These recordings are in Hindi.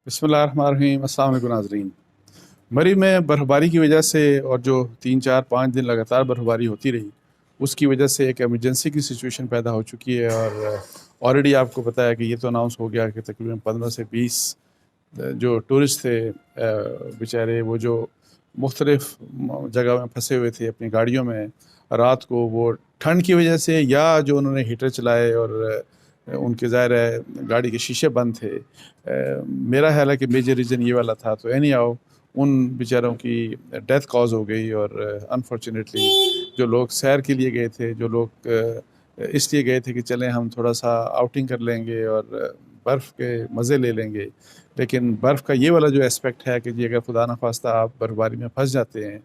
बिस्मिल्लाहिर्रहमानिर्रहीम। अस्सलाम वालेकुम नाज़रीन। मरी में बर्फ़बारी की वजह से और जो 3 4 5 दिन लगातार बर्फ़बारी होती रही, उसकी वजह से एक एमरजेंसी की सिचुएशन पैदा हो चुकी है। और ऑलरेडी आपको पता है कि ये तो अनाउंस हो गया कि तकरीबन 15 से 20 जो टूरिस्ट थे बेचारे, वो जो मुख्तलिफ़ जगह में फंसे हुए थे अपनी गाड़ियों में, रात को वो ठंड की वजह से या जो उन्होंने हीटर चलाए और उनके ज़ाहिर है गाड़ी के शीशे बंद थे। मेरा ख्याल है कि मेजर रीज़न ये वाला था। तो एनी हाउ उन बेचारों की डेथ कॉज हो गई। और अनफॉर्चुनेटली जो लोग सैर के लिए गए थे, जो लोग इसलिए गए थे कि चलें हम थोड़ा सा आउटिंग कर लेंगे और बर्फ़ के मज़े ले लेंगे, लेकिन बर्फ़ का ये वाला जो एस्पेक्ट है कि जी अगर खुदा न खास्ता आप बर्फ़बारी में फंस जाते हैं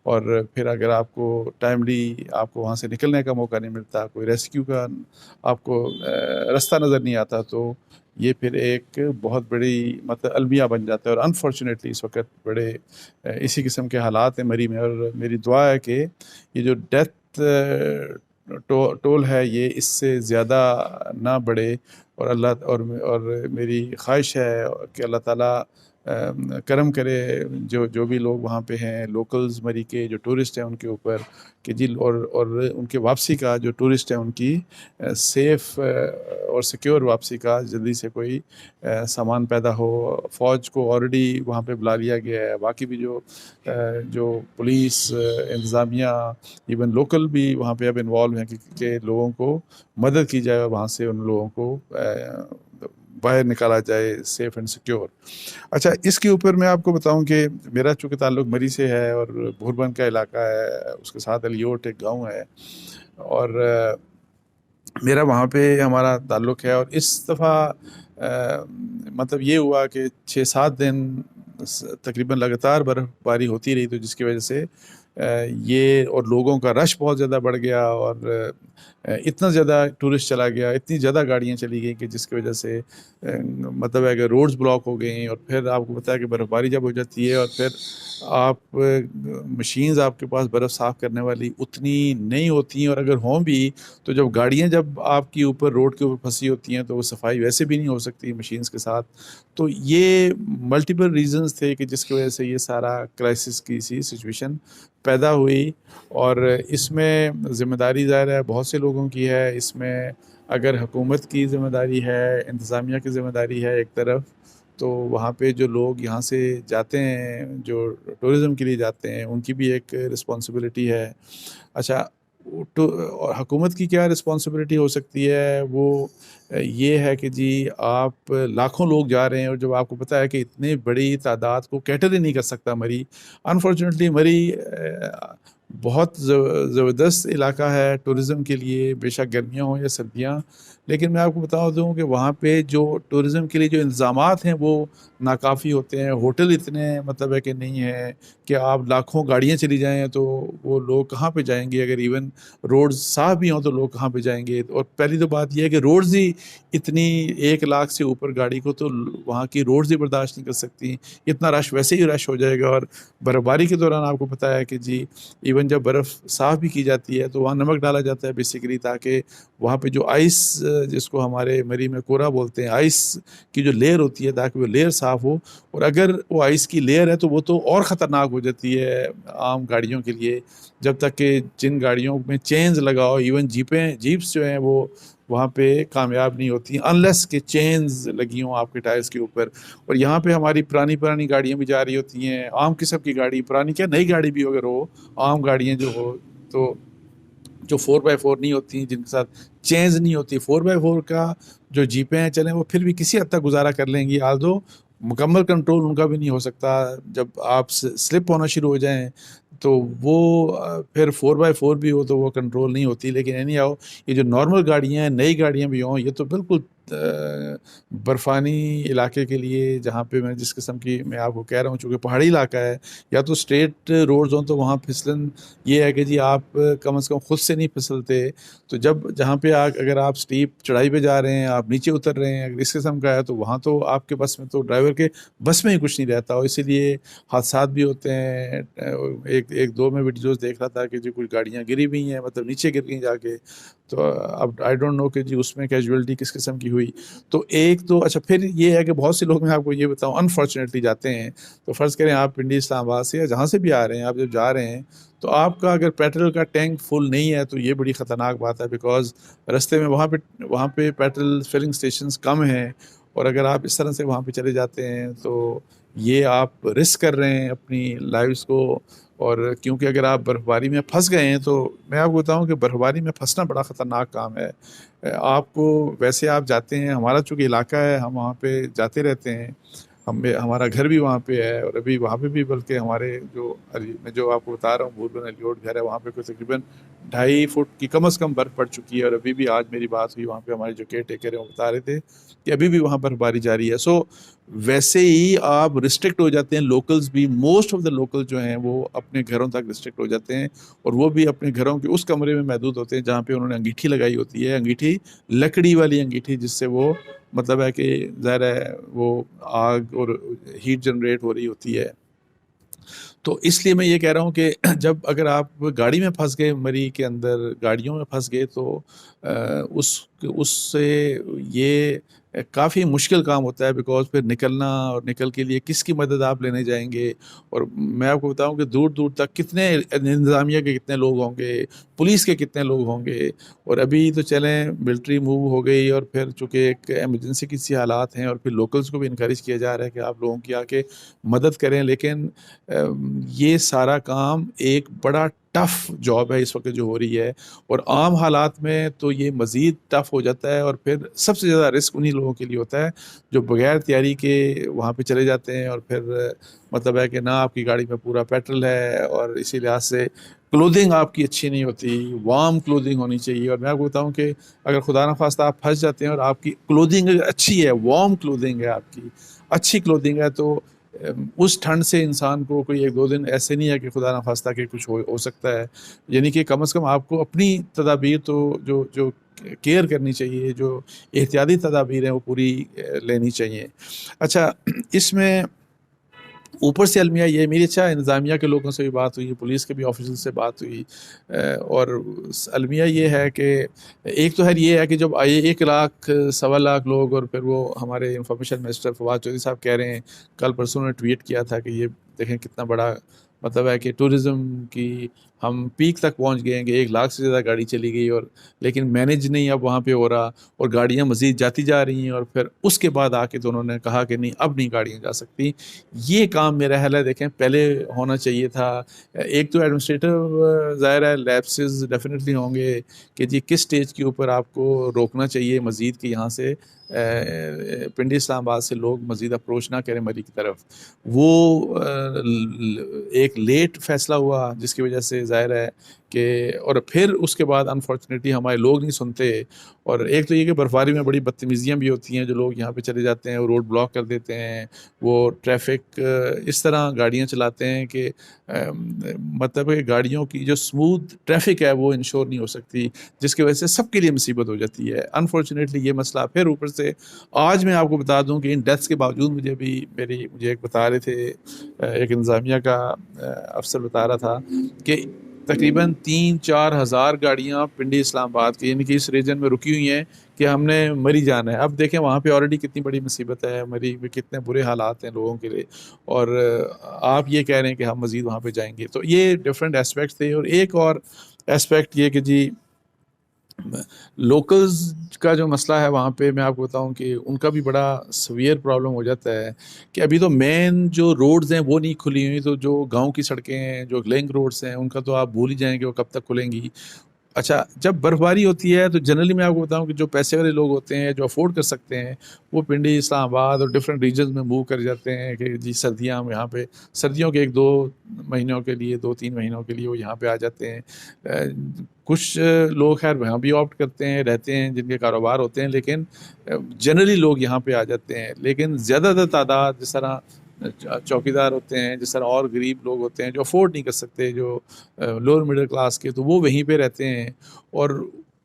और फिर अगर आपको टाइमली आपको वहाँ से निकलने का मौका नहीं मिलता, कोई रेस्क्यू का आपको रास्ता नज़र नहीं आता, तो ये फिर एक बहुत बड़ी मतलब अलमिया बन जाता है। और अनफॉर्चुनेटली इस वक्त बड़े इसी किस्म के हालात हैं मरी में। और मेरी दुआ है कि ये जो डेथ टोल है ये इससे ज़्यादा ना बढ़े। और और मेरी ख्वाहिश है कि अल्लाह ताला करम करे जो जो भी लोग वहाँ पे हैं, लोकल्स मरी के जो टूरिस्ट हैं उनके ऊपर, कि जी और उनके वापसी का जो टूरिस्ट हैं उनकी सेफ़ और सिक्योर वापसी का जल्दी से कोई सामान पैदा हो। फ़ौज को ऑलरेडी वहाँ पे बुला लिया गया है। बाकी भी जो पुलिस इंतज़ामिया, इवन लोकल भी वहाँ पे अब इन्वॉल्व हैं कि लोगों को मदद की जाए और वहाँ से उन लोगों को बाहर निकाला जाए सेफ़ एंड सिक्योर। अच्छा, इसके ऊपर मैं आपको बताऊं कि मेरा चूँकि ताल्लुक़ मरी से है और भूरबंद का इलाका है, उसके साथ अलियोट एक गाँव है और मेरा वहाँ पे हमारा ताल्लुक़ है। और इस दफ़ा मतलब ये हुआ कि 6 7 दिन तकरीबन लगातार बर्फ़बारी होती रही, तो जिसकी वजह से ये और लोगों का रश बहुत ज़्यादा बढ़ गया और इतना ज़्यादा टूरिस्ट चला गया, इतनी ज़्यादा गाड़ियाँ चली गई कि जिसकी वजह से मतलब है कि रोड्स ब्लॉक हो गई। और फिर आपको पता है कि बर्फ़बारी जब हो जाती है और फिर आप मशीन्स आपके पास बर्फ़ साफ़ करने वाली उतनी नहीं होती हैं, और अगर हों भी तो जब आपकी ऊपर रोड के ऊपर फंसी होती हैं तो वो सफाई वैसे भी नहीं हो सकती मशीन्स के साथ। तो ये मल्टीपल रीज़न्स थे कि जिसकी वजह से ये सारा क्राइसिस की सी सिचुएशन पैदा हुई। और इसमें ज़िम्मेदारी ज़ाहिर है बहुत से लोगों की है। इसमें अगर हुकूमत की ज़िम्मेदारी है, इंतज़ामिया की ज़िम्मेदारी है एक तरफ, तो वहाँ पे जो लोग यहाँ से जाते हैं, जो टूरिज़्म के लिए जाते हैं, उनकी भी एक रिस्पॉन्सिबिलिटी है। अच्छा, तो और हुकूमत की क्या रिस्पॉन्सिबिलिटी हो सकती है, वो ये है कि जी आप लाखों लोग जा रहे हैं और जब आपको पता है कि इतनी बड़ी तादाद को कैटर ही नहीं कर सकता मरी। अनफॉर्चुनेटली मरी बहुत ज़बरदस्त इलाका है टूरिज़्म के लिए, बेशक गर्मियाँ हों या सर्दियाँ। लेकिन मैं आपको बता दूँ कि वहाँ पे जो टूरिज़्म के लिए जो इंतज़ामात हैं वो नाकाफ़ी होते हैं। होटल इतने मतलब है कि नहीं है कि आप लाखों गाड़ियाँ चली जाएँ तो वो लोग कहाँ पे जाएँगे। अगर इवन रोड्स साफ़ भी हों तो लोग कहाँ पे जाएँगे। और पहली तो बात ये है कि रोड्स ही इतनी 1 लाख से ऊपर गाड़ी को तो वहाँ की रोड्स ही बर्दाश्त नहीं कर सकती। इतना रश वैसे ही रश हो जाएगा। और बर्फ़बारी के दौरान आपको पता है कि जी इवन जब बर्फ़ साफ़ भी की जाती है तो वहाँ नमक डाला जाता है बेसिकली, ताकि वहाँ पे जो आइस जिसको हमारे मरी में कोरा बोलते हैं, आइस की जो लेयर होती है, ताकि वो लेयर साफ़ हो। और अगर वो आइस की लेयर है तो वो तो और ख़तरनाक हो जाती है आम गाड़ियों के लिए। जब तक कि जिन गाड़ियों में चेन्स लगाओ, इवन जीप्स जो हैं वो वहाँ पे कामयाब नहीं होती अनलेस कि चेन्स लगी हों आपके टायर्स के ऊपर। और यहाँ पे हमारी पुरानी गाड़ियाँ भी जा रही होती हैं, आम किस्म की गाड़ी, पुरानी क्या नई गाड़ी भी अगर हो, आम गाड़ियाँ जो हो, तो जो 4x4 नहीं होती, जिनके साथ चेन्स नहीं होती, 4x4 का जो जीपें हैं चलें वो फिर भी किसी हद तक गुजारा कर लेंगी, आल्दो मुकम्मल कंट्रोल उनका भी नहीं हो सकता। जब आप स्लिप होना शुरू हो जाएं तो वो फिर 4x4 भी हो तो वो कंट्रोल नहीं होती। लेकिन एनी हाउ ये जो नॉर्मल गाड़ियाँ हैं, नई गाड़ियाँ भी हों, ये तो बिल्कुल बर्फ़ानी इलाके के लिए, जहाँ पे मैं जिस किस्म की मैं आपको कह रहा हूँ, चूँकि पहाड़ी इलाका है या तो स्ट्रेट रोड्स हों तो वहाँ फिसलन ये है कि जी आप कम से कम खुद से नहीं फिसलते। तो जहाँ पे अगर आप स्टीप चढ़ाई पे जा रहे हैं, आप नीचे उतर रहे हैं, अगर इस किस्म का है तो वहाँ तो आपके बस में, तो ड्राइवर के बस में ही कुछ नहीं रहता। और इसीलिए हादसात भी होते हैं। एक दो में वीडियोज़ देख रहा था कि जो कुछ गाड़ियाँ गिरी हुई हैं, मतलब नीचे गिर गई जाके। तो अब आई डोंट नो कि जी उसमें कैजुअलिटी किस किस्म की हुई। तो एक तो अच्छा, फिर ये है कि बहुत से लोग, मैं आपको ये बताऊं, अनफॉर्चुनेटली जाते हैं, तो फ़र्ज़ करें आप पिंडी इस्लामाबाद से या जहाँ से भी आ रहे हैं, आप जब जा रहे हैं तो आपका अगर पेट्रोल का टैंक फुल नहीं है तो ये बड़ी ख़तरनाक बात है, बिकॉज़ रास्ते में वहाँ पे पेट्रोल फिलिंग स्टेशंस कम हैं, और अगर आप इस तरह से वहाँ पे चले जाते हैं तो ये आप रिस्क कर रहे हैं अपनी लाइव्स को। और क्योंकि अगर आप बर्फ़बारी में फंस गए हैं, तो मैं आपको बताऊं कि बर्फ़बारी में फंसना बड़ा ख़तरनाक काम है। आपको वैसे आप जाते हैं, हमारा चूँकि इलाका है, हम वहाँ पे जाते रहते हैं, हमारा घर भी वहाँ पे है, और अभी वहाँ पे भी बल्कि हमारे मैं जो आपको बता रहा हूँ भूरबन अलियोट घर है, वहाँ पे कोई तकरीबन 2.5 फुट की कम से कम बर्फ़ पड़ चुकी है। और अभी भी आज मेरी बात हुई वहाँ पे, हमारे जो केयर टेकर हैं वो बता रहे थे कि अभी भी वहाँ बर्फ़बारी जारी है। सो वैसे ही आप रिस्ट्रिक्ट हो जाते हैं, लोकल्स भी, मोस्ट ऑफ द लोकल जो हैं वो अपने घरों तक रिस्ट्रिक्ट हो जाते हैं, और वो भी अपने घरों के उस कमरे में महदूद होते हैं जहाँ पे उन्होंने अंगीठी लगाई होती है, अंगीठी लकड़ी वाली अंगीठी, जिससे वो मतलब है कि ज़ाहिर है वो आग और हीट जनरेट हो रही होती है। तो इसलिए मैं ये कह रहा हूँ कि जब अगर आप गाड़ी में फंस गए, मरी के अंदर गाड़ियों में फंस गए, तो उससे ये काफ़ी मुश्किल काम होता है, बिकॉज़ फिर निकलना, और निकल के लिए किसकी मदद आप लेने जाएंगे। और मैं आपको बताऊं कि दूर दूर तक कितने इंतज़ामिया के कितने लोग होंगे, पुलिस के कितने लोग होंगे। और अभी तो चलें मिलिट्री मूव हो गई, और फिर चूँकि एक एमरजेंसी की सी हालात हैं, और फिर लोकल्स को भी इनकरेज किया जा रहा है कि आप लोगों की आके मदद करें। लेकिन ये सारा काम एक बड़ा टफ जॉब है इस वक्त जो हो रही है, और आम हालात में तो ये मज़ीद टफ हो जाता है। और फिर सबसे ज़्यादा रिस्क उन्हीं लोगों के लिए होता है जो बगैर तैयारी के वहाँ पे चले जाते हैं, और फिर मतलब है कि ना आपकी गाड़ी में पूरा पेट्रोल है, और इसी लिहाज से क्लोथिंग आपकी अच्छी नहीं होती, वार्म क्लोथिंग होनी चाहिए। और मैं आपको बताऊं कि अगर खुदा ना खास्ता आप फंस जाते हैं और आपकी क्लोथिंग अच्छी है, वार्म क्लोथिंग है, आपकी अच्छी क्लोथिंग है, तो उस ठंड से इंसान को कोई 1-2 दिन ऐसे नहीं है कि खुदा ना खास्ता कि कुछ हो सकता है। यानी कि कम से कम आपको अपनी तदाबीर तो जो जो केयर करनी चाहिए, जो एहतियाती तदाबीर हैं वो पूरी लेनी चाहिए। अच्छा, इसमें ऊपर से अलमिया ये मेरी, अच्छा, इंतज़ामिया के लोगों से भी बात हुई, पुलिस के भी ऑफिसर से बात हुई, और अलमिया ये है कि एक तो है ये है कि जब आए 1 लाख 1.25 लाख लोग, और फिर वो हमारे इंफॉर्मेशन मिनिस्टर फवाद चौधरी साहब कह रहे हैं, कल परसों ने ट्वीट किया था कि ये देखें कितना बड़ा मतलब है कि टूरिज़्म की हम पीक तक पहुंच गए हैं कि 1 लाख से ज़्यादा गाड़ी चली गई, और लेकिन मैनेज नहीं अब वहाँ पे हो रहा, और गाड़ियाँ मज़ीद जाती जा रही हैं। और फिर उसके बाद आके तो उन्होंने कहा कि नहीं, अब नहीं गाड़ियाँ जा सकती। ये काम मेरा ख्याल है देखें पहले होना चाहिए था। एक तो एडमिनिस्ट्रेटिव ज़ाहिर है लैप्सेस डेफिनेटली होंगे कि जी किस स्टेज के ऊपर आपको रोकना चाहिए मज़ीद, कि यहाँ से पिंडी इस्लामाबाद से लोग मज़ीद अप्रोच ना करें मरी की तरफ। वो एक लेट फैसला हुआ जिसकी वजह से ज़ाहिर है कि, और फिर उसके बाद अनफॉर्चुनेटली हमारे लोग नहीं सुनते। और एक तो ये कि बर्फ़बारी में बड़ी बदतमीज़ियाँ भी होती हैं, जो लोग यहाँ पे चले जाते हैं वो रोड ब्लॉक कर देते हैं, वो ट्रैफिक इस तरह गाड़ियाँ चलाते हैं कि मतलब कि गाड़ियों की जो स्मूथ ट्रैफिक है वो इंश्योर नहीं हो सकती, जिसकी वजह से सबके लिए मुसीबत हो जाती है। अनफॉर्चुनेटली ये मसला फिर ऊपर से, आज मैं आपको बता दूं कि इन डेथ्स के बावजूद मुझे एक बता रहे थे, एक इंतज़ामिया का अफसर बता रहा था कि तकरीबन 3-4 हज़ार गाड़ियाँ पिंडी इस्लामाबाद की, यानी कि इस रीजन में रुकी हुई हैं कि हमने मरी जाना है। अब देखें वहाँ पे ऑलरेडी कितनी बड़ी मुसीबत है, मरी में कितने बुरे हालात हैं लोगों के लिए, और आप ये कह रहे हैं कि हम मज़ीद वहाँ पे जाएंगे। तो ये डिफरेंट एस्पेक्ट थे। और एक और एस्पेक्ट ये कि जी लोकल्स का जो मसला है वहाँ पे, मैं आपको बताऊँ कि उनका भी बड़ा सीवियर प्रॉब्लम हो जाता है कि अभी तो मेन जो रोड्स हैं वो नहीं खुली हुई, तो जो गांव की सड़कें हैं, जो लिंक रोड्स हैं, उनका तो आप भूल ही जाएंगे वो कब तक खुलेंगी। अच्छा, जब बर्फ़बारी होती है तो जनरली मैं आपको बताऊं कि जो पैसे वाले लोग होते हैं, जो अफोर्ड कर सकते हैं, वो पिंडी इस्लामाबाद और डिफरेंट रीजन्स में मूव कर जाते हैं कि जी सर्दियाँ हम यहाँ पे, सर्दियों के 1-2 महीनों के लिए, 2-3 महीनों के लिए वो यहाँ पे आ जाते हैं। कुछ लोग खैर वहाँ भी ऑप्ट करते हैं, रहते हैं, जिनके कारोबार होते हैं, लेकिन जनरली लोग यहाँ पे आ जाते हैं। लेकिन ज़्यादातर तादाद जिस तरह चौकीदार होते हैं, जिस तरह और गरीब लोग होते हैं जो अफोर्ड नहीं कर सकते, जो लोअर मिडिल क्लास के, तो वो वहीं पे रहते हैं। और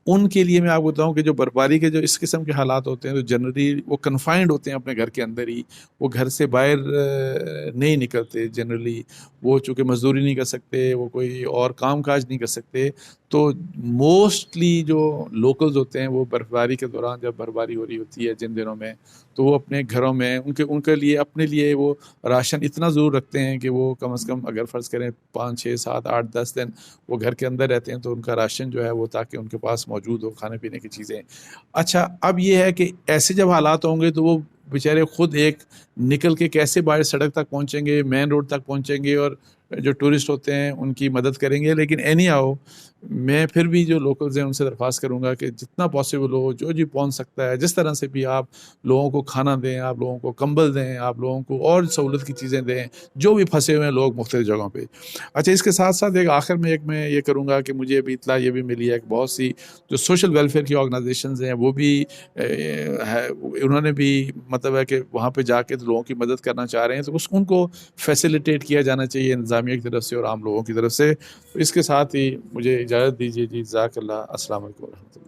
उनके लिए मैं आपको बताऊं कि जो बर्फबारी के जो इस किस्म के हालात होते हैं तो जनरली वो कन्फाइंड होते हैं अपने घर के अंदर ही, वो घर से बाहर नहीं निकलते जनरली। वो चूँकि मजदूरी नहीं कर सकते, वो कोई और काम काज नहीं कर सकते, तो मोस्टली जो लोकल्स होते हैं वो बर्फबारी के दौरान जब बर्फबारी हो रही होती है जिन दिनों में, तो वो अपने घरों में उनके उनके लिए अपने लिए वो राशन इतना ज़रूर रखते हैं कि वो कम से कम अगर फ़र्ज़ करें 5 6 7 8 10 दिन वो घर के अंदर रहते हैं तो उनका राशन जो है वो ताकि उनके पास मौजूद हो खाने पीने की चीज़ें। अच्छा, अब ये है कि ऐसे जब हालात होंगे तो वो बेचारे खुद एक निकल के कैसे बाहर सड़क तक पहुंचेंगे, मेन रोड तक पहुंचेंगे और जो टूरिस्ट होते हैं उनकी मदद करेंगे। लेकिन एनी हाउ मैं फिर भी जो लोकल्स हैं उनसे दरख्वास्त करूंगा कि जितना पॉसिबल हो जो जी पहुंच सकता है, जिस तरह से भी आप लोगों को खाना दें, आप लोगों को कंबल दें, आप लोगों को और सहूलत की चीज़ें दें, जो भी फंसे हुए हैं लोग मुख्तलिफ जगहों पे। अच्छा, इसके साथ साथ एक आखिर में एक मैं ये करूँगा कि मुझे अभी इत्तला ये भी मिली है कि बहुत सी जो सोशल वेलफेयर की ऑर्गेनाइजेशंस हैं वो भी उन्होंने भी मतलब है कि वहाँ पे जाके तो लोगों की मदद करना चाह रहे हैं, तो उस उनको फैसिलिटेट किया जाना चाहिए इंतज़ामिया की तरफ से और आम लोगों की तरफ से। तो इसके साथ ही मुझे इजाज़त दीजिए जी, जज़ाकल्लाह, अस्सलाम वालेकुम।